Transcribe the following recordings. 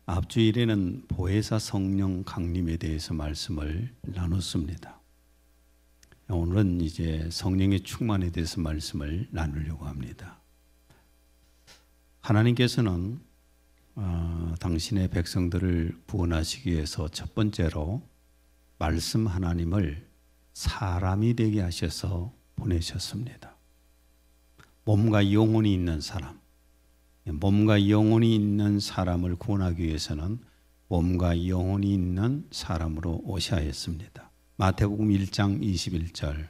앞주일에는 보혜사 성령 강림에 대해서 말씀을 나눴습니다. 오늘은 이제 성령의 충만에 대해서 말씀을 나누려고 합니다. 하나님께서는 당신의 백성들을 구원하시기 위해서 첫 번째로 말씀 하나님을 사람이 되게 하셔서 보내셨습니다. 몸과 영혼이 있는 사람, 몸과 영혼이 있는 사람을 구원하기 위해서는 몸과 영혼이 있는 사람으로 오셔야 했습니다. 마태복음 1장 21절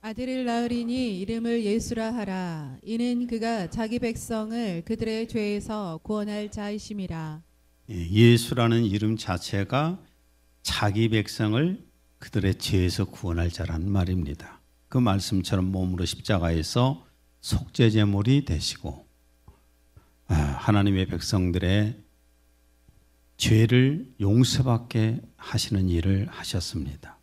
아들을 낳으리니 이름을 예수라 하라. 이는 그가 자기 백성을 그들의 죄에서 구원할 자이심이라. 예수라는 이름 자체가 자기 백성을 그들의 죄에서 구원할 자라는 말입니다. 그 말씀처럼 몸으로 십자가에서 속죄제물이 되시고 하나님의 백성들의 죄를 용서받게 하시는 일을 하셨습니다.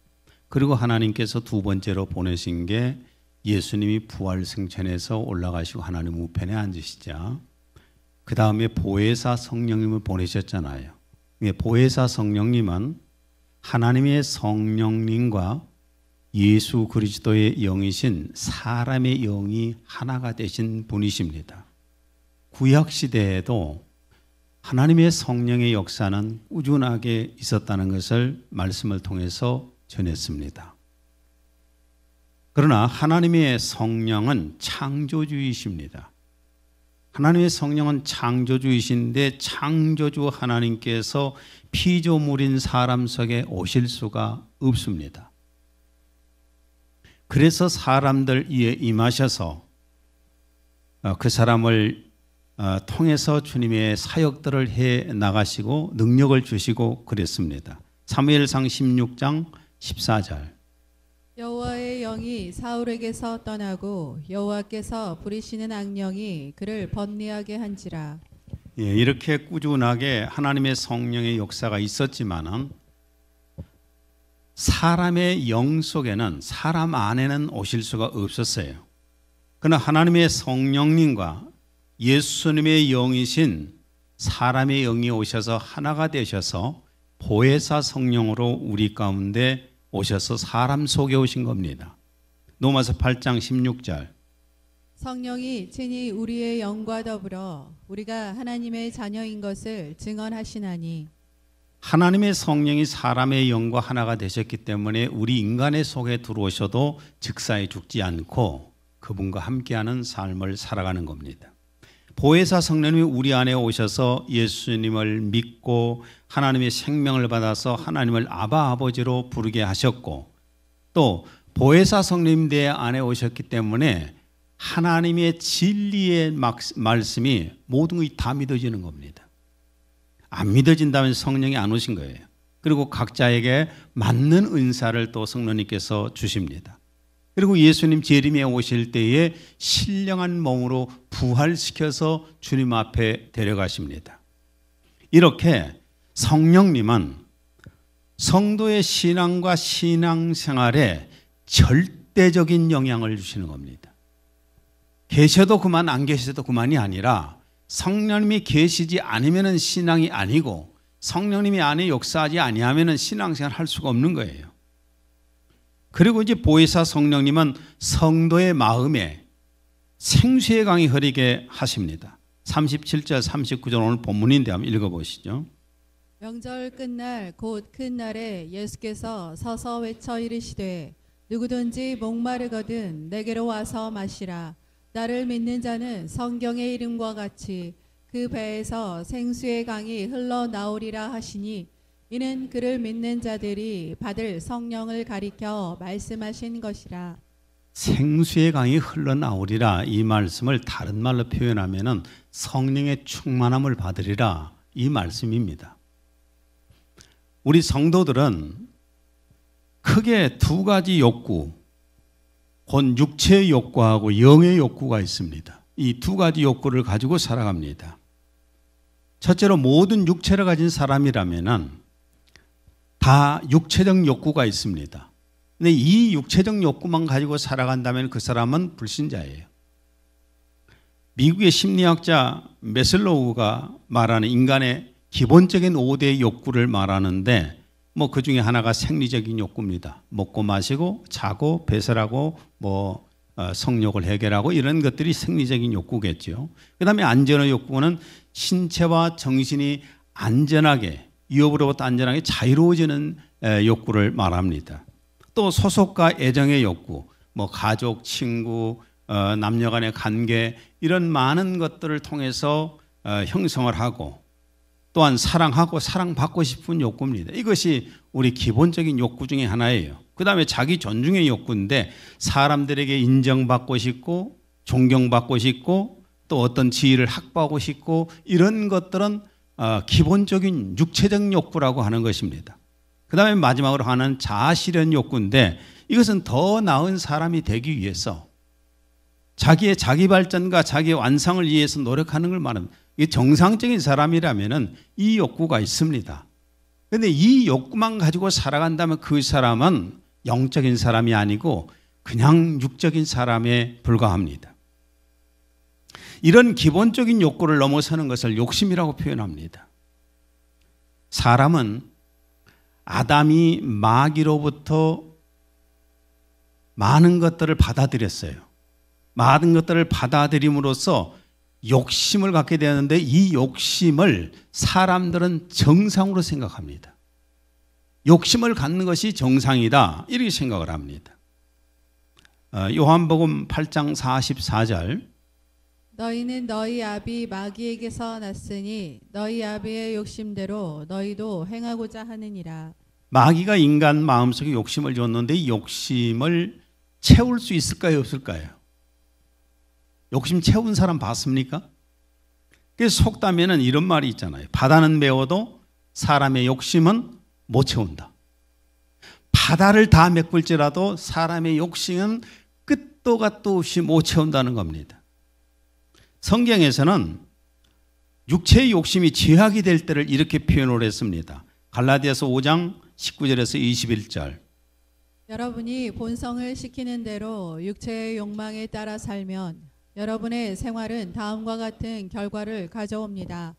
그리고 하나님께서 두 번째로 보내신 게 예수님이 부활승천해서 올라가시고 하나님 우편에 앉으시자 그 다음에 보혜사 성령님을 보내셨잖아요. 보혜사 성령님은 하나님의 성령님과 예수 그리스도의 영이신 사람의 영이 하나가 되신 분이십니다. 구약시대에도 하나님의 성령의 역사는 꾸준하게 있었다는 것을 말씀을 통해서 전했습니다. 그러나 하나님의 성령은 창조주이십니다. 하나님의 성령은 창조주이신데 창조주 하나님께서 피조물인 사람 속에 오실 수가 없습니다. 그래서 사람들 위에 임하셔서 그 사람을 통해서 주님의 사역들을 해 나가시고 능력을 주시고 그랬습니다. 사무엘상 16장 14절 여호와의 영이 사울에게서 떠나고 여호와께서 부리시는 악령이 그를 번뇌하게 한지라. 이렇게 꾸준하게 하나님의 성령의 역사가 있었지만은 사람의 영 속에는 사람 안에는 오실 수가 없었어요. 그러나 하나님의 성령님과 예수님의 영이신 사람의 영이 오셔서 하나가 되셔서 보혜사 성령으로 우리 가운데 오셔서 사람 속에 오신 겁니다. 로마서 8장 16절 성령이 친히 우리의 영과 더불어 우리가 하나님의 자녀인 것을 증언하시나니. 하나님의 성령이 사람의 영과 하나가 되셨기 때문에 우리 인간의 속에 들어오셔도 즉사에 죽지 않고 그분과 함께하는 삶을 살아가는 겁니다. 보혜사 성령님이 우리 안에 오셔서 예수님을 믿고 하나님의 생명을 받아서 하나님을 아바 아버지로 부르게 하셨고 또 보혜사 성령님 내 안에 오셨기 때문에 하나님의 진리의 말씀이 모든 것이 다 믿어지는 겁니다. 안 믿어진다면 성령이 안 오신 거예요. 그리고 각자에게 맞는 은사를 또 성령님께서 주십니다. 그리고 예수님 재림에 오실 때에 신령한 몸으로 부활시켜서 주님 앞에 데려가십니다. 이렇게 성령님은 성도의 신앙과 신앙생활에 절대적인 영향을 주시는 겁니다. 계셔도 그만 안 계셔도 그만이 아니라 성령님이 계시지 않으면 신앙이 아니고 성령님이 안에 역사하지 아니하면 신앙생활 할 수가 없는 거예요. 그리고 이제 보혜사 성령님은 성도의 마음에 생수의 강이 흐르게 하십니다. 37절 39절 오늘 본문인데 한번 읽어보시죠. 명절 끝날 곧 큰 날에 예수께서 서서 외쳐 이르시되 누구든지 목마르거든 내게로 와서 마시라. 나를 믿는 자는 성경의 이름과 같이 그 배에서 생수의 강이 흘러나오리라 하시니 이는 그를 믿는 자들이 받을 성령을 가리켜 말씀하신 것이라. 생수의 강이 흘러나오리라 이 말씀을 다른 말로 표현하면 성령의 충만함을 받으리라 이 말씀입니다. 우리 성도들은 크게 두 가지 욕구, 곧 육체의 욕구하고 영의 욕구가 있습니다. 이 두 가지 욕구를 가지고 살아갑니다. 첫째로 모든 육체를 가진 사람이라면 다 육체적 욕구가 있습니다. 근데 이 육체적 욕구만 가지고 살아간다면 그 사람은 불신자예요. 미국의 심리학자 메슬로우가 말하는 인간의 기본적인 5대 욕구를 말하는데 뭐 그 중에 하나가 생리적인 욕구입니다. 먹고 마시고 자고 배설하고 성욕을 해결하고 이런 것들이 생리적인 욕구겠죠. 그다음에 안전의 욕구는 신체와 정신이 안전하게 위협으로부터 안전하게 자유로워지는 욕구를 말합니다. 또 소속과 애정의 욕구, 가족, 친구, 남녀 간의 관계 이런 많은 것들을 통해서 형성을 하고 또한 사랑하고 사랑받고 싶은 욕구입니다. 이것이 우리 기본적인 욕구 중에 하나예요. 그 다음에 자기 존중의 욕구인데 사람들에게 인정받고 싶고 존경받고 싶고 또 어떤 지위를 확보하고 싶고 이런 것들은 기본적인 육체적 욕구라고 하는 것입니다. 그 다음에 마지막으로 하는 자아실현 욕구인데 이것은 더 나은 사람이 되기 위해서 자기의 자기 발전과 자기의 완성을 위해서 노력하는 걸 말합니다. 이게 정상적인 사람이라면 이 욕구가 있습니다. 그런데 이 욕구만 가지고 살아간다면 그 사람은 영적인 사람이 아니고 그냥 육적인 사람에 불과합니다. 이런 기본적인 욕구를 넘어서는 것을 욕심이라고 표현합니다. 사람은 아담이 마귀로부터 많은 것들을 받아들였어요. 많은 것들을 받아들임으로써 욕심을 갖게 되었는데 이 욕심을 사람들은 정상으로 생각합니다. 욕심을 갖는 것이 정상이다 이렇게 생각을 합니다. 요한복음 8장 44절 너희는 너희 아비 마귀에게서 났으니 너희 아비의 욕심대로 너희도 행하고자 하느니라. 마귀가 인간 마음속에 욕심을 줬는데 이 욕심을 채울 수 있을까요 없을까요? 욕심 채운 사람 봤습니까? 그래서 속담에는 이런 말이 있잖아요. 바다는 메워도 사람의 욕심은 못 채운다. 바다를 다 메꿀지라도 사람의 욕심은 끝도 갓도 없이 못 채운다는 겁니다. 성경에서는 육체의 욕심이 죄악이 될 때를 이렇게 표현을 했습니다. 갈라디아서 5장 19절에서 21절 여러분이 본성을 시키는 대로 육체의 욕망에 따라 살면 여러분의 생활은 다음과 같은 결과를 가져옵니다.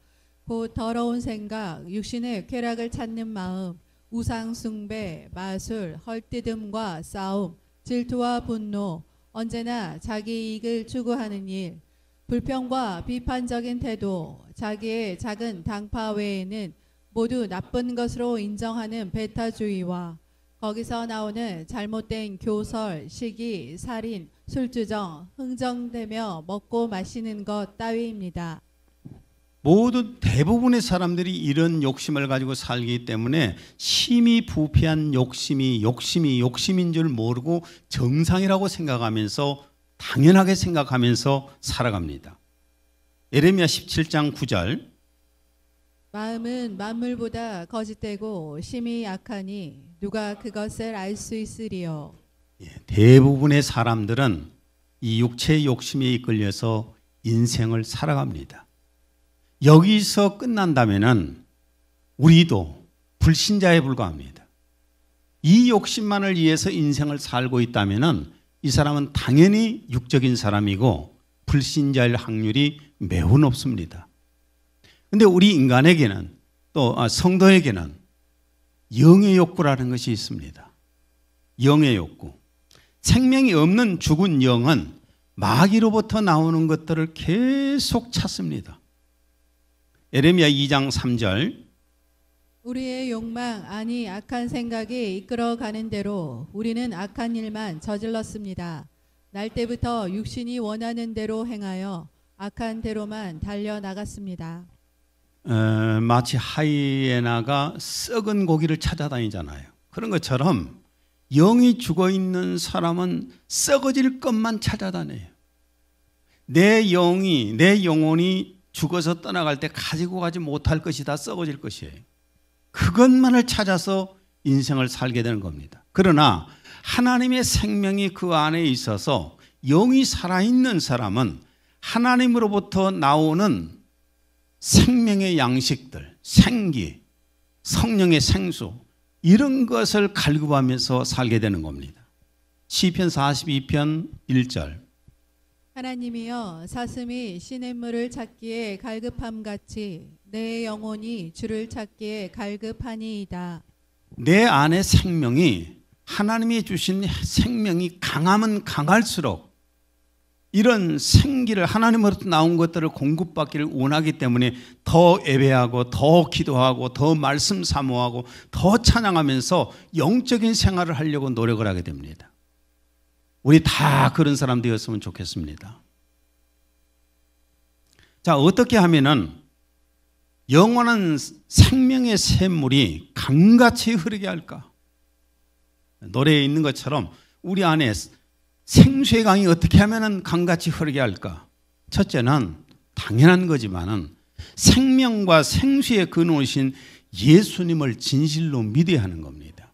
곧 더러운 생각, 육신의 쾌락을 찾는 마음, 우상 숭배, 마술, 헐뜯음과 싸움, 질투와 분노, 언제나 자기 이익을 추구하는 일, 불평과 비판적인 태도, 자기의 작은 당파 외에는 모두 나쁜 것으로 인정하는 배타주의와 거기서 나오는 잘못된 교설, 시기, 살인, 술주정, 흥정되며 먹고 마시는 것 따위입니다. 모두 대부분의 사람들이 이런 욕심을 가지고 살기 때문에 심히 부패한 욕심인 줄 모르고 정상이라고 생각하면서 당연하게 생각하면서 살아갑니다. 예레미야 17장 9절 마음은 만물보다 거짓되고 심히 약하니 누가 그것을 알 수 있으리요. 대부분의 사람들은 이 육체의 욕심에 이끌려서 인생을 살아갑니다. 여기서 끝난다면 우리도 불신자에 불과합니다. 이 욕심만을 위해서 인생을 살고 있다면 이 사람은 당연히 육적인 사람이고 불신자일 확률이 매우 높습니다. 그런데 우리 인간에게는 또 성도에게는 영의 욕구라는 것이 있습니다. 영의 욕구. 생명이 없는 죽은 영은 마귀로부터 나오는 것들을 계속 찾습니다. 예레미야 2장 3절 우리의 욕망 아니 악한 생각이 이끌어가는 대로 우리는 악한 일만 저질렀습니다. 날 때부터 육신이 원하는 대로 행하여 악한 대로만 달려나갔습니다. 마치 하이에나가 썩은 고기를 찾아다니잖아요. 그런 것처럼 영이 죽어있는 사람은 썩어질 것만 찾아다녀요. 내 영혼이 죽어서 떠나갈 때 가지고 가지 못할 것이 다 썩어질 것이에요. 그것만을 찾아서 인생을 살게 되는 겁니다. 그러나 하나님의 생명이 그 안에 있어서 영이 살아있는 사람은 하나님으로부터 나오는 생명의 양식들, 생기, 성령의 생수 이런 것을 갈구하면서 살게 되는 겁니다. 시편 42편 1절 하나님이여 사슴이 시냇물을 찾기에 갈급함같이 내 영혼이 주를 찾기에 갈급하니이다. 내 안에 생명이 하나님이 주신 생명이 강하면 강할수록 이런 생기를 하나님으로부터 나온 것들을 공급받기를 원하기 때문에 더 예배하고 더 기도하고 더 말씀 사모하고 더 찬양하면서 영적인 생활을 하려고 노력을 하게 됩니다. 우리 다 그런 사람 되었으면 좋겠습니다. 자, 어떻게 하면은 영원한 생명의 샘물이 강같이 흐르게 할까? 노래에 있는 것처럼 우리 안에 생수의 강이 어떻게 하면 강같이 흐르게 할까? 첫째는 당연한 거지만은 생명과 생수의 근원이신 예수님을 진실로 믿어야 하는 겁니다.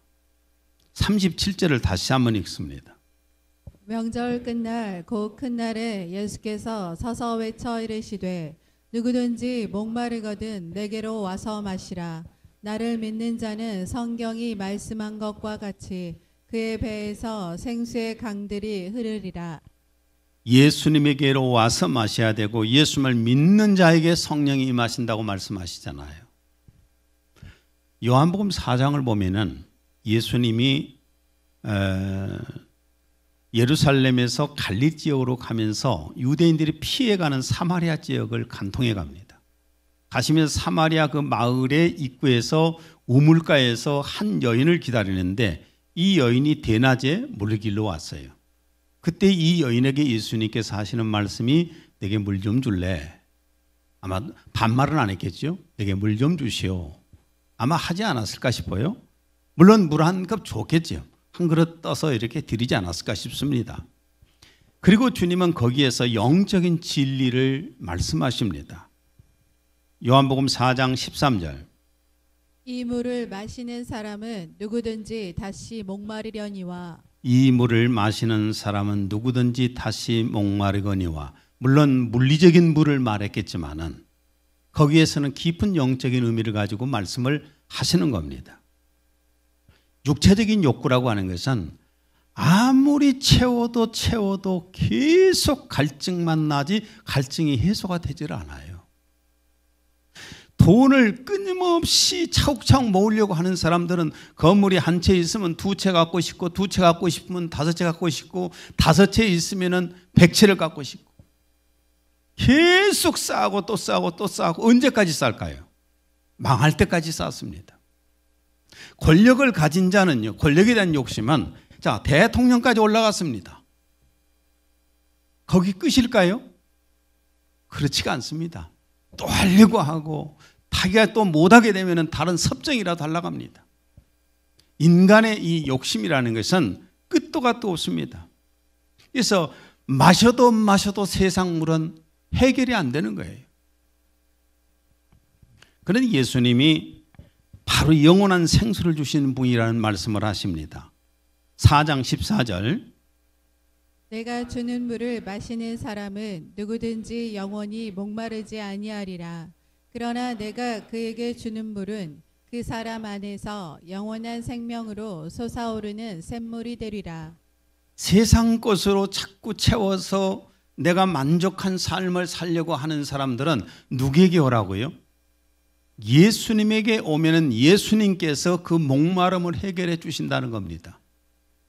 37절을 다시 한번 읽습니다. 명절 끝날 곧 큰 날에 예수께서 서서 외쳐 이르시되 누구든지 목마르거든 내게로 와서 마시라. 나를 믿는 자는 성경이 말씀한 것과 같이 그의 배에서 생수의 강들이 흐르리라. 예수님에게로 와서 마셔야 되고 예수님을 믿는 자에게 성령이 임하신다고 말씀하시잖아요. 요한복음 4장을 보면은 예수님이 예루살렘에서 갈릴리 지역으로 가면서 유대인들이 피해가는 사마리아 지역을 간통해 갑니다. 가시면서 사마리아 그 마을의 입구에서 우물가에서 한 여인을 기다리는데 이 여인이 대낮에 물을 길러 왔어요. 그때 이 여인에게 예수님께서 하시는 말씀이 내게 물 좀 줄래? 아마 반말은 안 했겠죠? 내게 물 좀 주시오. 아마 하지 않았을까 싶어요. 물론 물 한 컵 줬겠죠. 한 그릇 떠서 이렇게 드리지 않았을까 싶습니다. 그리고 주님은 거기에서 영적인 진리를 말씀하십니다. 요한복음 4장 13절. 이 물을 마시는 사람은 누구든지 다시 목마르려니와 이 물을 마시는 사람은 누구든지 다시 목마르거니와. 물론 물리적인 물을 말했겠지만은 거기에서는 깊은 영적인 의미를 가지고 말씀을 하시는 겁니다. 육체적인 욕구라고 하는 것은 아무리 채워도 계속 갈증만 나지 갈증이 해소가 되질 않아요. 돈을 끊임없이 차곡차곡 모으려고 하는 사람들은 건물이 한 채 있으면 두 채 갖고 싶고 두 채 갖고 싶으면 다섯 채 갖고 싶고 다섯 채 있으면 100채를 갖고 싶고 계속 쌓고 또 쌓고 또 쌓고 언제까지 쌓을까요? 망할 때까지 쌓습니다. 권력을 가진 자는요, 권력에 대한 욕심은 자 대통령까지 올라갔습니다. 거기 끝일까요? 그렇지가 않습니다. 또 하려고 하고 자기가 또 못하게 되면 다른 섭정이라도 하려고 합니다. 인간의 이 욕심이라는 것은 끝도 갓도 없습니다. 그래서 마셔도 세상 물은 해결이 안 되는 거예요. 그러니 예수님이 바로 영원한 생수를 주시는 분이라는 말씀을 하십니다. 4장 14절. 내가 주는 물을 마시는 사람은 누구든지 영원히 목마르지 아니하리라. 그러나 내가 그에게 주는 물은 그 사람 안에서 영원한 생명으로 솟아오르는 샘물이 되리라. 세상 것으로 자꾸 채워서 내가 만족한 삶을 살려고 하는 사람들은 누구에게 오라고요? 예수님에게 오면은 예수님께서 그 목마름을 해결해 주신다는 겁니다.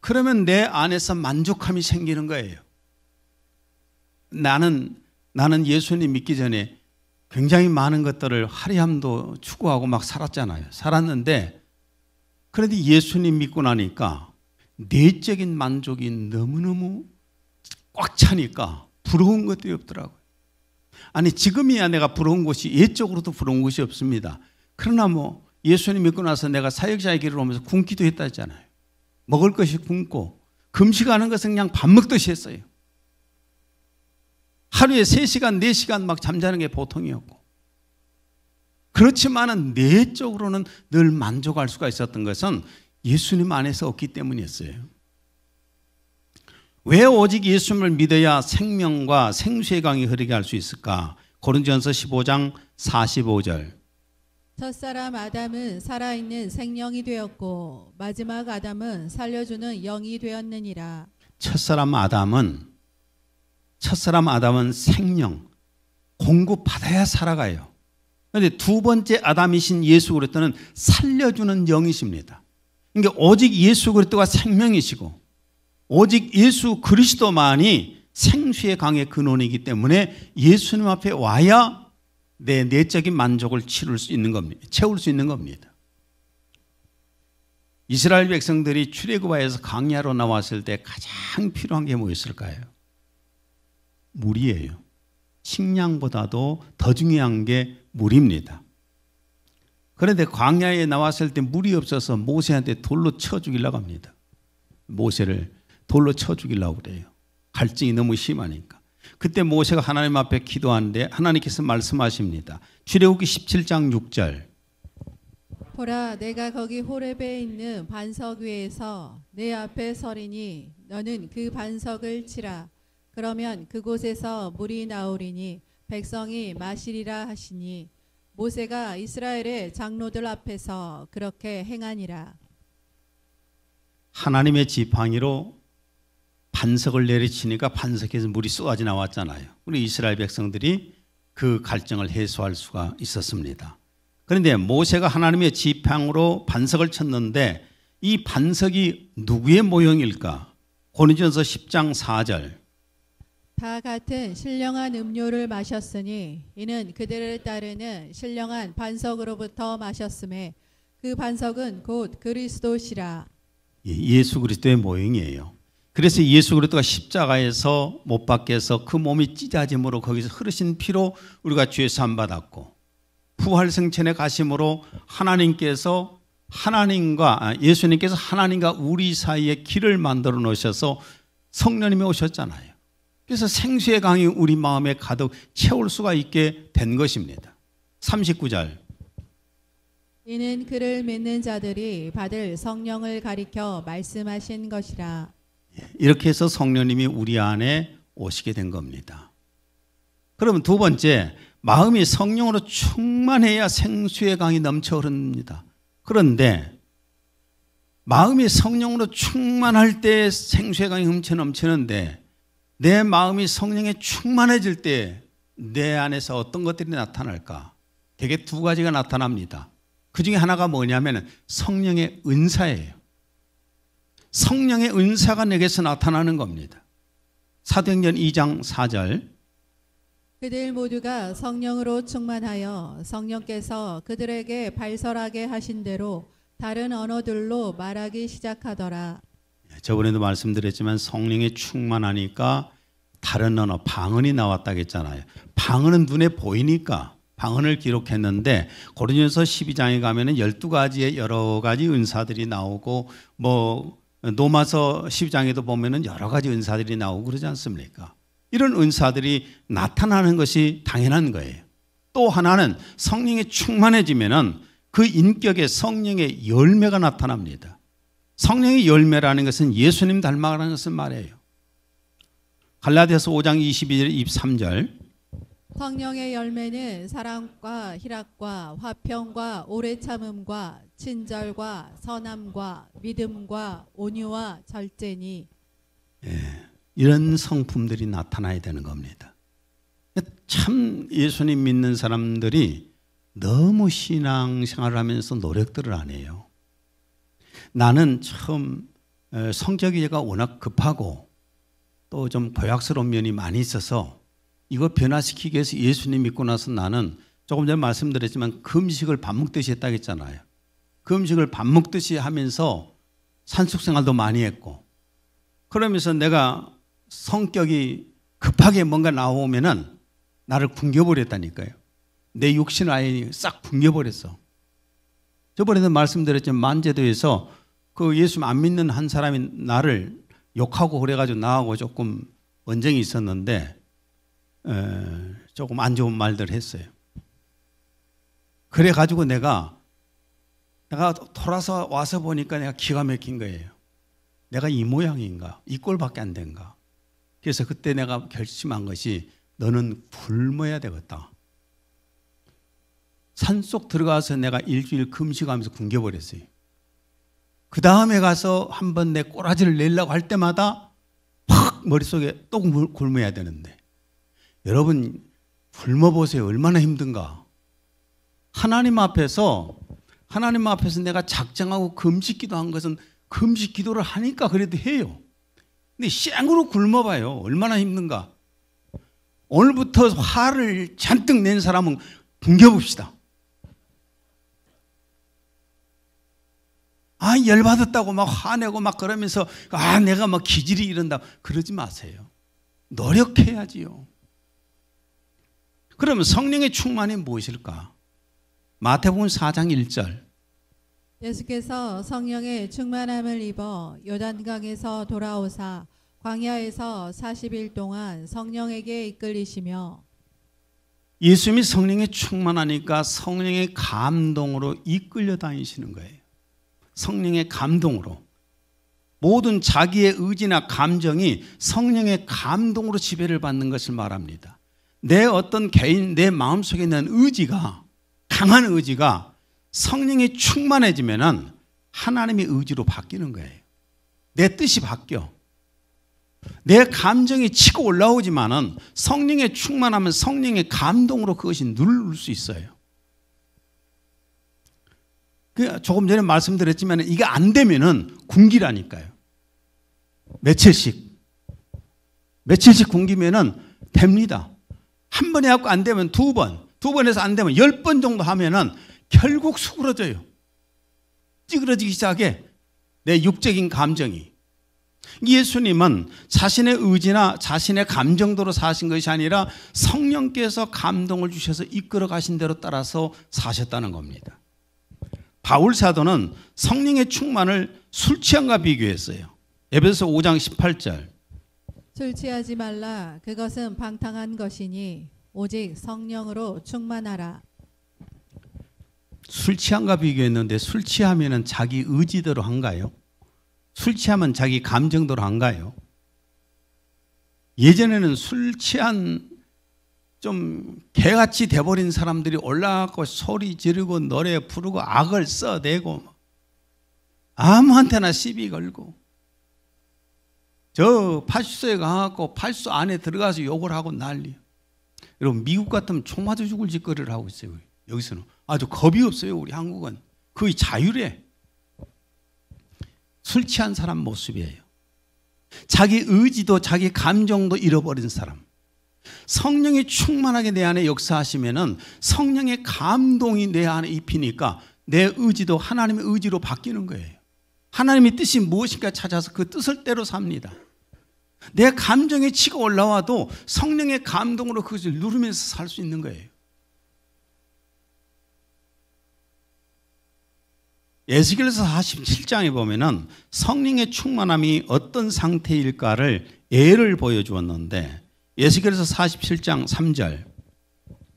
그러면 내 안에서 만족함이 생기는 거예요. 나는 예수님 믿기 전에 굉장히 많은 것들을 화려함도 추구하고 막 살았잖아요. 살았는데 그런데 예수님 믿고 나니까 내적인 만족이 너무너무 꽉 차니까 부러운 것들이 없더라고요. 아니 지금이야 내가 부러운 것이 옛적으로도 부러운 것이 없습니다. 그러나 뭐 예수님 믿고 나서 내가 사역자의 길을 오면서 굶기도 했다 했잖아요. 먹을 것이 굶고 금식하는 것은 그냥 밥 먹듯이 했어요. 하루에 3시간 4시간 막 잠자는 게 보통이었고 그렇지만은 내적으로는 늘 만족할 수가 있었던 것은 예수님 안에서 없기 때문이었어요. 왜 오직 예수님을 믿어야 생명과 생수의 강이 흐르게 할 수 있을까? 고린도전서 15장 45절. 첫사람 아담은 살아있는 생명이 되었고 마지막 아담은 살려주는 영이 되었느니라. 첫사람 아담은 첫사람 아담은 생명, 공급받아야 살아가요. 그런데 두 번째 아담이신 예수 그리스도는 살려주는 영이십니다. 그러니까 오직 예수 그리스도가 생명이시고 오직 예수 그리스도만이 생수의 강의 근원이기 때문에 예수님 앞에 와야 내 내적인 만족을 채울 수 있는 겁니다. 이스라엘 백성들이 출애굽하여서 광야로 나왔을 때 가장 필요한 게 뭐였을까요? 물이에요. 식량보다도 더 중요한 게 물입니다. 그런데 광야에 나왔을 때 물이 없어서 모세한테 돌로 쳐 죽이려고 합니다. 모세를 돌로 쳐 죽이려고 그래요. 갈증이 너무 심하니까. 그때 모세가 하나님 앞에 기도하는데 하나님께서 말씀하십니다. 출애굽기 17장 6절. 보라, 내가 거기 호렙에 있는 반석 위에서 내 앞에 서리니 너는 그 반석을 치라. 그러면 그곳에서 물이 나오리니 백성이 마시리라 하시니 모세가 이스라엘의 장로들 앞에서 그렇게 행하니라. 하나님의 지팡이로 반석을 내리치니까 반석에서 물이 쏟아져 나왔잖아요. 우리 이스라엘 백성들이 그 갈증을 해소할 수가 있었습니다. 그런데 모세가 하나님의 지팡이로 반석을 쳤는데 이 반석이 누구의 모형일까? 고린도전서 10장 4절. 다 같은 신령한 음료를 마셨으니 이는 그들을 따르는 신령한 반석으로부터 마셨음에 그 반석은 곧 그리스도시라. 예수 그리스도의 모형이에요. 그래서 예수 그리스도가 십자가에서 못 박혀서 그 몸이 찢어짐으로 거기서 흐르신 피로 우리가 죄 사함 받았고 부활 승천에 가심으로 예수님께서 하나님과 우리 사이에 길을 만들어 놓으셔서 성령님이 오셨잖아요. 그래서 생수의 강이 우리 마음에 가득 채울 수가 있게 된 것입니다. 39절. 이는 그를 믿는 자들이 받을 성령을 가리켜 말씀하신 것이라. 이렇게 해서 성령님이 우리 안에 오시게 된 겁니다. 그러면 두 번째, 마음이 성령으로 충만해야 생수의 강이 넘쳐 흐릅니다. 그런데 마음이 성령으로 충만할 때 생수의 강이 넘치는데 내 마음이 성령에 충만해질 때 내 안에서 어떤 것들이 나타날까? 대개 두 가지가 나타납니다. 그 중에 하나가 뭐냐면 성령의 은사예요. 성령의 은사가 내게서 나타나는 겁니다. 사도행전 2장 4절. 그들 모두가 성령으로 충만하여 성령께서 그들에게 발설하게 하신 대로 다른 언어들로 말하기 시작하더라. 저번에도 말씀드렸지만 성령이 충만하니까 다른 언어, 방언이 나왔다고 했잖아요. 방언은 눈에 보이니까 방언을 기록했는데 고린도전서 12장에 가면은 12가지의 여러 가지 은사들이 나오고 로마서 12장에도 보면은 여러 가지 은사들이 나오고 그러지 않습니까? 이런 은사들이 나타나는 것이 당연한 거예요. 또 하나는 성령이 충만해지면은 그 인격에 성령의 열매가 나타납니다. 성령의 열매라는 것은 예수님 닮아가는 것을 말해요. 갈라디아서 5장 22절 23절. 성령의 열매는 사랑과 희락과 화평과 오래 참음과 친절과 선함과 믿음과 온유와 절제니. 이런 성품들이 나타나야 되는 겁니다. 참 예수님 믿는 사람들이 너무 신앙생활을 하면서 노력들을 안 해요. 나는 처음 성격이 제가 워낙 급하고 또 좀 고약스러운 면이 많이 있어서 이거 변화시키기 위해서 예수님 믿고 나서 나는 조금 전에 말씀드렸지만 금식을 밥 먹듯이 했다고 했잖아요. 금식을 밥 먹듯이 하면서 산속생활도 많이 했고 그러면서 내가 성격이 급하게 뭔가 나오면은 나를 굶겨버렸다니까요. 내 육신을 아예 싹 굶겨버렸어. 저번에도 말씀드렸지만 만제도에서 그 예수 안 믿는 한 사람이 나를 욕하고 그래가지고 나하고 조금 언쟁이 있었는데 조금 안 좋은 말들 했어요. 그래가지고 내가 돌아서 와서 보니까 내가 기가 막힌 거예요. 내가 이 모양인가? 이 꼴밖에 안 된가? 그래서 그때 내가 결심한 것이 너는 굶어야 되겠다. 산속 들어가서 내가 일주일 금식하면서 굶겨버렸어요. 그 다음에 가서 한번 내 꼬라지를 내려고 할 때마다 팍 막 머릿속에 또 굶어야 되는데. 여러분 굶어보세요. 얼마나 힘든가. 하나님 앞에서 내가 작정하고 금식기도 한 것은 금식기도를 하니까 그래도 해요. 근데 생으로 굶어봐요. 얼마나 힘든가. 오늘부터 화를 잔뜩 낸 사람은 굶겨봅시다. 열받았다고 막 화내고 막 그러면서 내가 막 기질이 이런다. 그러지 마세요. 노력해야지요. 그러면 성령의 충만이 무엇일까? 마태복음 4장 1절. 예수께서 성령의 충만함을 입어 요단강에서 돌아오사 광야에서 40일 동안 성령에게 이끌리시며. 예수님이 성령에 충만하니까 성령의 감동으로 이끌려 다니시는 거예요. 성령의 감동으로. 모든 자기의 의지나 감정이 성령의 감동으로 지배를 받는 것을 말합니다. 내 어떤 개인, 내 마음속에 있는 의지가, 강한 의지가 성령이 충만해지면은 하나님의 의지로 바뀌는 거예요. 내 뜻이 바뀌어. 내 감정이 치고 올라오지만은 성령에 충만하면 성령의 감동으로 그것이 누를 수 있어요. 조금 전에 말씀드렸지만 이게 안 되면은 굶기라니까요. 며칠씩 굶기면은 됩니다. 한 번 해갖고 안 되면 두 번 해서 안 되면 10번 정도 하면은 결국 수그러져요. 찌그러지기 시작해. 내 육적인 감정이. 예수님은 자신의 의지나 자신의 감정대로 사신 것이 아니라 성령께서 감동을 주셔서 이끌어 가신 대로 따라서 사셨다는 겁니다. 바울 사도는 성령의 충만을 술 취함과 비교했어요. 에베소서 5장 18절. 술 취하지 말라. 그것은 방탕한 것이니 오직 성령으로 충만하라. 술 취함과 비교했는데 술 취하면 자기 의지대로 한가요? 술 취하면 자기 감정대로 한가요? 예전에는 술 취한 좀 개같이 돼버린 사람들이 올라가고 소리 지르고 노래 부르고 악을 써대고 아무한테나 시비 걸고 저 파출소에 가갖고 파출소 안에 들어가서 욕을 하고 난리. 여러분 미국 같으면 총 맞아 죽을 짓거리를 하고 있어요. 여기서는 아주 겁이 없어요. 우리 한국은 거의 자유래. 술 취한 사람 모습이에요. 자기 의지도 자기 감정도 잃어버린 사람. 성령이 충만하게 내 안에 역사하시면은 성령의 감동이 내 안에 입히니까 내 의지도 하나님의 의지로 바뀌는 거예요. 하나님의 뜻이 무엇인가 찾아서 그 뜻을 대로 삽니다. 내 감정이 치고 올라와도 성령의 감동으로 그것을 누르면서 살 수 있는 거예요. 에스겔서 47장에 보면은 성령의 충만함이 어떤 상태일까를 예를 보여주었는데 에스겔서 47장 3절.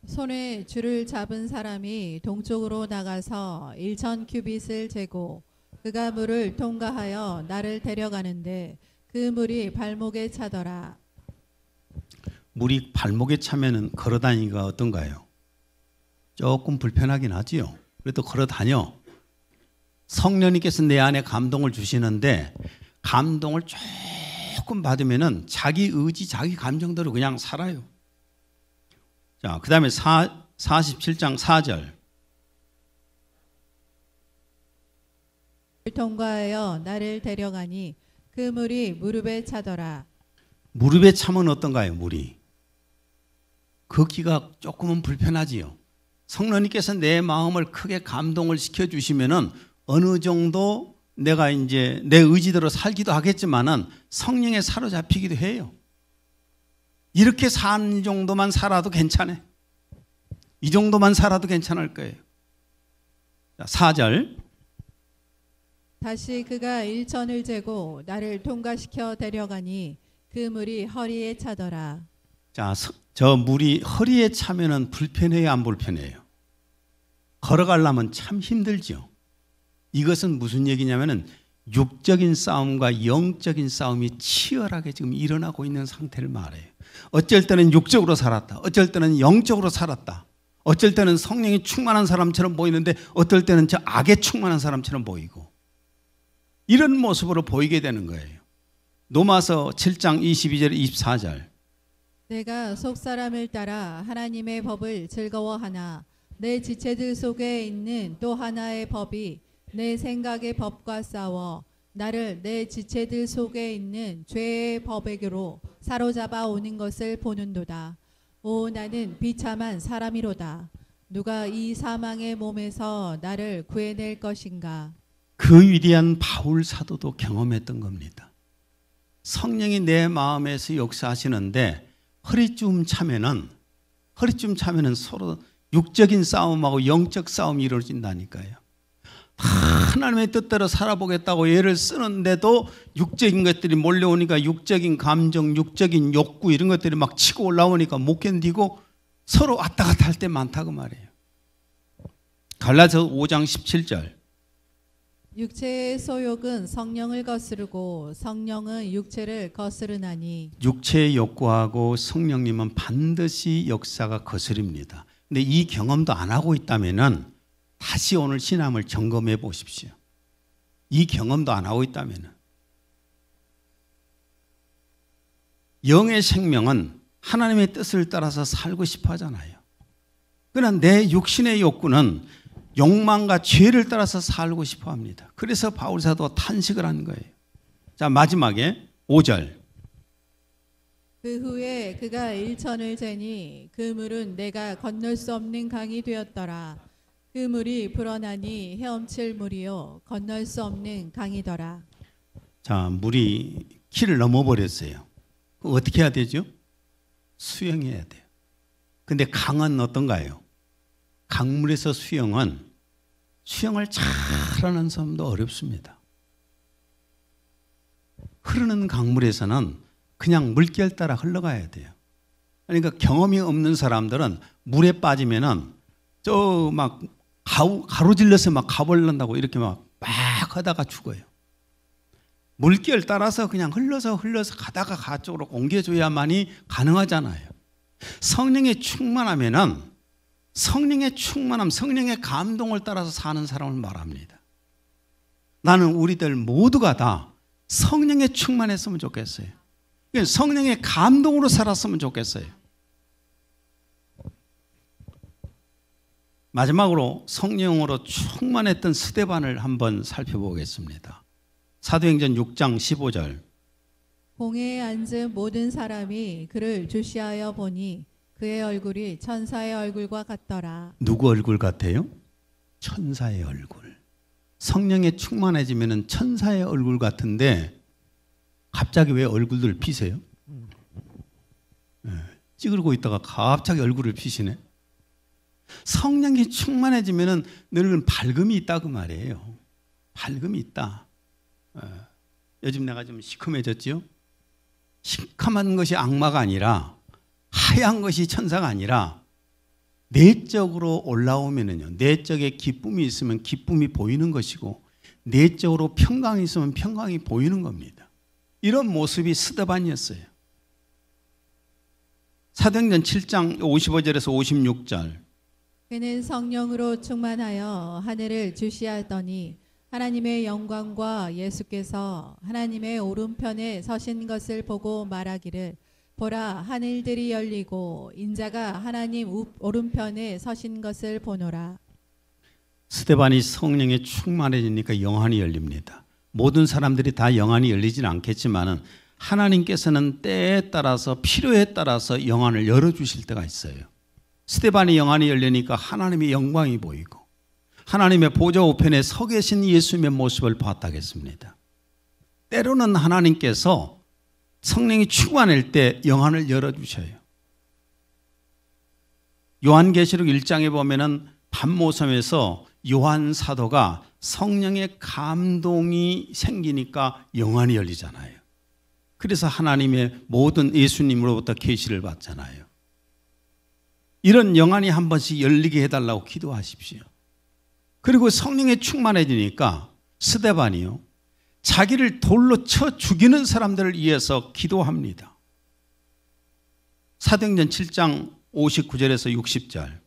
손에 줄을 잡은 사람이 동쪽으로 나가서 1,000 규빗을 재고 그가 물을 통과하여 나를 데려가는데 그 물이 발목에 차더라. 물이 발목에 차면은 걸어다니기가 어떤가요? 조금 불편하긴 하지요. 그래도 걸어다녀. 성령님께서 내 안에 감동을 주시는데 감동을 조금 받으면은 자기 의지, 자기 감정대로 그냥 살아요. 자, 그 다음에 47장 4절. 통과하여 나를 데려가니 그 물이 무릎에 차더라. 무릎에 차면 어떤가요? 물이 걷기가 조금은 불편하지요. 성령님께서 내 마음을 크게 감동을 시켜주시면은 어느 정도 내가 이제 내 의지대로 살기도 하겠지만은 성령에 사로잡히기도 해요. 이렇게 산 정도만 살아도 괜찮아. 이 정도만 살아도 괜찮을 거예요. 자, 4절. 다시 그가 1,000을 재고 나를 통과시켜 데려가니 그 물이 허리에 차더라. 자, 저 물이 허리에 차면은 불편해요, 안 불편해요? 걸어가려면 참 힘들죠. 이것은 무슨 얘기냐면은 육적인 싸움과 영적인 싸움이 치열하게 지금 일어나고 있는 상태를 말해요. 어쩔 때는 육적으로 살았다. 어쩔 때는 영적으로 살았다. 어쩔 때는 성령이 충만한 사람처럼 보이는데 어떨 때는 저 악에 충만한 사람처럼 보이고 이런 모습으로 보이게 되는 거예요. 로마서 7장 22절 24절. 내가 속사람을 따라 하나님의 법을 즐거워하나 내 지체들 속에 있는 또 하나의 법이 내 생각의 법과 싸워 나를 내 지체들 속에 있는 죄의 법에게로 사로잡아 오는 것을 보는도다. 오 나는 비참한 사람이로다. 누가 이 사망의 몸에서 나를 구해낼 것인가? 그 위대한 바울 사도도 경험했던 겁니다. 성령이 내 마음에서 역사하시는데 허리쯤 차면은 서로 육적인 싸움하고 영적 싸움이 이루어진다니까요. 하나님의 뜻대로 살아보겠다고 애를 쓰는데도 육적인 것들이 몰려오니까 육적인 감정, 육적인 욕구 이런 것들이 막 치고 올라오니까 못 견디고 서로 왔다 갔다 할 때 많다고 말이에요. 갈라디아서 5장 17절. 육체의 소욕은 성령을 거스르고 성령은 육체를 거스르나니. 육체의 욕구하고 성령님은 반드시 역사가 거스릅니다. 근데 이 경험도 안 하고 있다면은 다시 오늘 신앙을 점검해 보십시오. 이 경험도 안 하고 있다면은. 영의 생명은 하나님의 뜻을 따라서 살고 싶어 하잖아요. 그러나 내 육신의 욕구는 욕망과 죄를 따라서 살고 싶어 합니다. 그래서 바울 사도가 탄식을 한 거예요. 자, 마지막에 5절. 그 후에 그가 일천을 재니 그 물은 내가 건널 수 없는 강이 되었더라. 그 물이 불어나니 헤엄칠 물이요 건널 수 없는 강이더라. 자, 물이 키를 넘어버렸어요. 어떻게 해야 되죠? 수영해야 돼요. 근데 강은 어떤가요? 강물에서 수영을 잘하는 사람도 어렵습니다. 흐르는 강물에서는 그냥 물결 따라 흘러가야 돼요. 그러니까 경험이 없는 사람들은 물에 빠지면은 저 막 가로질러서 막 가버린다고 이렇게 막 하다가 죽어요. 물결 따라서 그냥 흘러서 가다가 가쪽으로 옮겨줘야만이 가능하잖아요. 성령의 충만하면은 성령의 충만함, 성령의 감동을 따라서 사는 사람을 말합니다. 나는 우리들 모두가 다 성령에 충만했으면 좋겠어요. 성령의 감동으로 살았으면 좋겠어요. 마지막으로 성령으로 충만했던 스데반을 한번 살펴보겠습니다. 사도행전 6장 15절. 공회에 앉은 모든 사람이 그를 주시하여 보니 그의 얼굴이 천사의 얼굴과 같더라. 누구 얼굴 같아요? 천사의 얼굴. 성령에 충만해지면 천사의 얼굴 같은데 갑자기 왜 얼굴들 피세요? 찌그러고 있다가 갑자기 얼굴을 피시네. 성령이 충만해지면 늘 밝음이 있다 그 말이에요. 밝음이 있다. 요즘 내가 좀 시커매졌지요? 시커먼 것이 악마가 아니라 하얀 것이 천사가 아니라 내적으로 올라오면은요. 내적에 기쁨이 있으면 기쁨이 보이는 것이고 내적으로 평강이 있으면 평강이 보이는 겁니다. 이런 모습이 스데반이었어요. 사도행전 7장 55절에서 56절. 그는 성령으로 충만하여 하늘을 주시하더니 하나님의 영광과 예수께서 하나님의 오른편에 서신 것을 보고 말하기를 보라 하늘들이 열리고 인자가 하나님 오른편에 서신 것을 보노라. 스데반이 성령에 충만해지니까 영안이 열립니다. 모든 사람들이 다 영안이 열리지는 않겠지만은 하나님께서는 때에 따라서 필요에 따라서 영안을 열어주실 때가 있어요. 스데반의 영안이 열리니까 하나님의 영광이 보이고 하나님의 보좌 우편에 서 계신 예수님의 모습을 봤다겠습니다. 때로는 하나님께서 성령이 충만할 때 영안을 열어주셔요. 요한계시록 1장에 보면은 반모섬에서 요한 사도가 성령의 감동이 생기니까 영안이 열리잖아요. 그래서 하나님의 모든 예수님으로부터 계시를 받잖아요. 이런 영안이 한 번씩 열리게 해달라고 기도하십시오. 그리고 성령에 충만해지니까 스데반이요. 자기를 돌로 쳐 죽이는 사람들을 위해서 기도합니다. 사도행전 7장 59절에서 60절.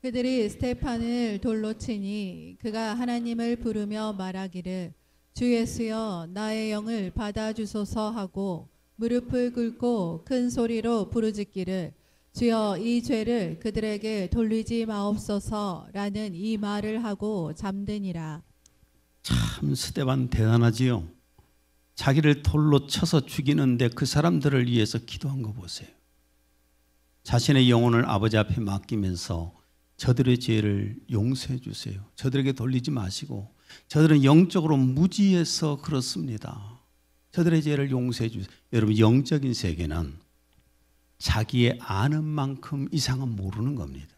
그들이 스데반을 돌로 치니 그가 하나님을 부르며 말하기를 주 예수여 나의 영을 받아주소서 하고 무릎을 꿇고 큰 소리로 부르짖기를 주여 이 죄를 그들에게 돌리지 마옵소서라는 이 말을 하고 잠드니라. 참 스데반 대단하지요. 자기를 돌로 쳐서 죽이는데 그 사람들을 위해서 기도한 거 보세요. 자신의 영혼을 아버지 앞에 맡기면서 저들의 죄를 용서해 주세요. 저들에게 돌리지 마시고 저들은 영적으로 무지해서 그렇습니다. 저들의 죄를 용서해 주세요. 여러분, 영적인 세계는 자기의 아는 만큼 이상은 모르는 겁니다.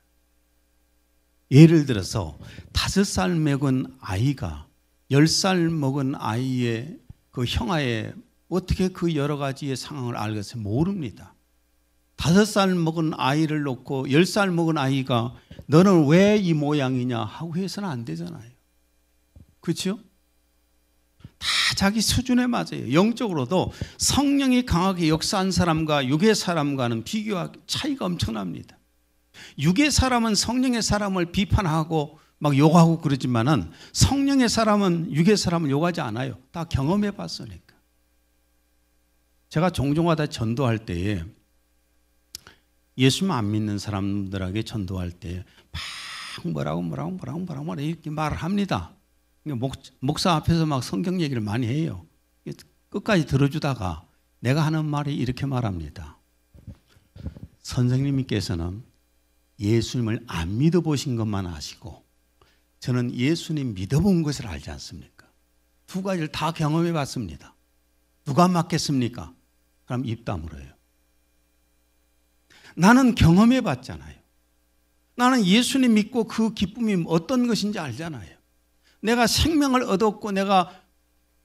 예를 들어서 5살 먹은 아이가 10살 먹은 아이의 그 형아의 어떻게 그 여러 가지의 상황을 알겠어요? 모릅니다. 5살 먹은 아이를 놓고 10살 먹은 아이가 너는 왜 이 모양이냐 하고 해서는 안 되잖아요. 그렇죠? 다 자기 수준에 맞아요. 영적으로도 성령이 강하게 역사한 사람과 육의 사람과는 비교와 차이가 엄청납니다. 육의 사람은 성령의 사람을 비판하고 막 욕하고 그러지만은 성령의 사람은 육의 사람을 욕하지 않아요. 다 경험해 봤으니까. 제가 종종 하다 전도할 때에 예수님 안 믿는 사람들에게 전도할 때 막 뭐라고 이렇게 말을 합니다. 목사 앞에서 막 성경 얘기를 많이 해요. 끝까지 들어주다가 내가 하는 말이 이렇게 말합니다. 선생님께서는 예수님을 안 믿어보신 것만 아시고 저는 예수님 믿어본 것을 알지 않습니까? 두 가지를 다 경험해 봤습니다. 누가 맞겠습니까? 그럼 입 다물어요. 나는 경험해 봤잖아요. 나는 예수님 믿고 그 기쁨이 어떤 것인지 알잖아요. 내가 생명을 얻었고 내가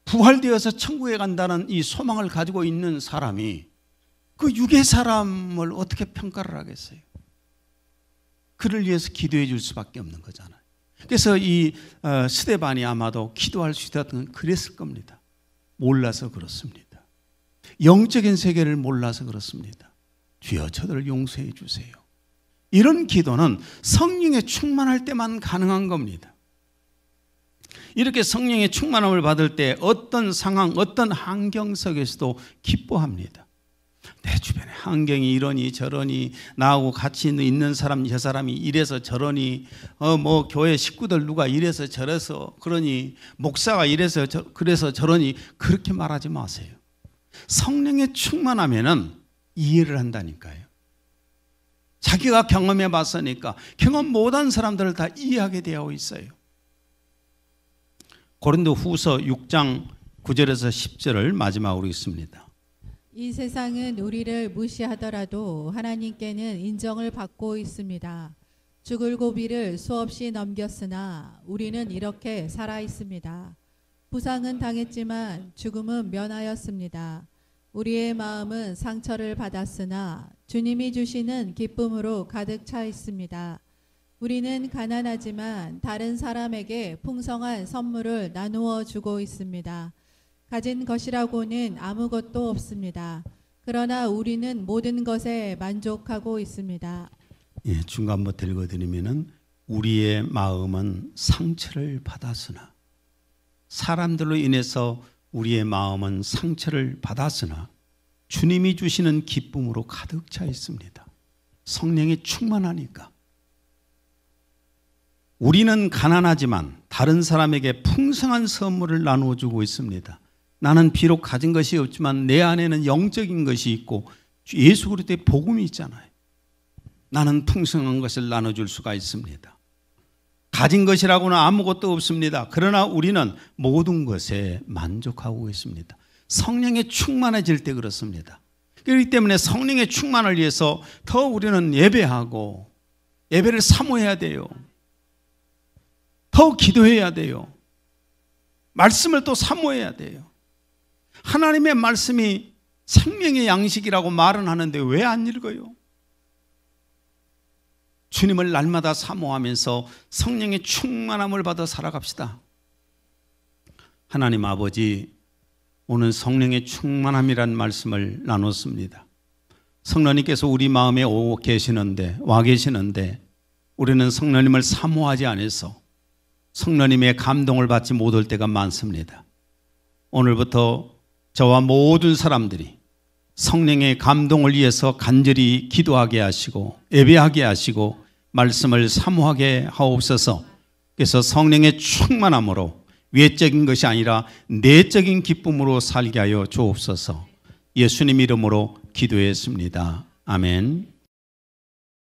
부활되어서 천국에 간다는 이 소망을 가지고 있는 사람이 그 육의 사람을 어떻게 평가를 하겠어요? 그를 위해서 기도해 줄 수밖에 없는 거잖아요. 그래서 이 스데반이 아마도 기도할 수 있었던 건 그랬을 겁니다. 몰라서 그렇습니다. 영적인 세계를 몰라서 그렇습니다. 주여 저들을 용서해 주세요. 이런 기도는 성령에 충만할 때만 가능한 겁니다. 이렇게 성령의 충만함을 받을 때 어떤 상황, 어떤 환경 속에서도 기뻐합니다. 내 주변에 환경이 이러니 저러니 나하고 같이 있는 사람 저 사람이 이래서 저러니 뭐 교회 식구들 누가 이래서 저래서 그러니 목사가 이래서 그래서 저러니 그렇게 말하지 마세요. 성령의 충만하면은 이해를 한다니까요. 자기가 경험해 봤으니까 경험 못한 사람들을 다 이해하게 되어 있어요. 고린도 후서 6장 9절에서 10절을 마지막으로 읽습니다. 이 세상은 우리를 무시하더라도 하나님께는 인정을 받고 있습니다. 죽을 고비를 수없이 넘겼으나 우리는 이렇게 살아 있습니다. 부상은 당했지만 죽음은 면하였습니다. 우리의 마음은 상처를 받았으나 주님이 주시는 기쁨으로 가득 차 있습니다. 우리는 가난하지만 다른 사람에게 풍성한 선물을 나누어 주고 있습니다. 가진 것이라고는 아무것도 없습니다. 그러나 우리는 모든 것에 만족하고 있습니다. 예, 중간부터 읽어드리면은 우리의 마음은 상처를 받았으나 사람들로 인해서 우리의 마음은 상처를 받았으나 주님이 주시는 기쁨으로 가득 차 있습니다. 성령이 충만하니까. 우리는 가난하지만 다른 사람에게 풍성한 선물을 나누어 주고 있습니다. 나는 비록 가진 것이 없지만 내 안에는 영적인 것이 있고 예수 그리스도의 복음이 있잖아요. 나는 풍성한 것을 나눠줄 수가 있습니다. 가진 것이라고는 아무것도 없습니다. 그러나 우리는 모든 것에 만족하고 있습니다. 성령에 충만해질 때 그렇습니다. 그렇기 때문에 성령의 충만을 위해서 더 우리는 예배하고 예배를 사모해야 돼요. 더 기도해야 돼요. 말씀을 또 사모해야 돼요. 하나님의 말씀이 생명의 양식이라고 말은 하는데 왜 안 읽어요? 주님을 날마다 사모하면서 성령의 충만함을 받아 살아갑시다. 하나님 아버지, 오늘 성령의 충만함이란 말씀을 나눴습니다. 성령님께서 우리 마음에 와 계시는데 우리는 성령님을 사모하지 않아서 성령님의 감동을 받지 못할 때가 많습니다. 오늘부터 저와 모든 사람들이 성령의 감동을 위해서 간절히 기도하게 하시고 예배하게 하시고 말씀을 사모하게 하옵소서. 그래서 성령의 충만함으로 외적인 것이 아니라 내적인 기쁨으로 살게 하여 주옵소서. 예수님 이름으로 기도했습니다. 아멘.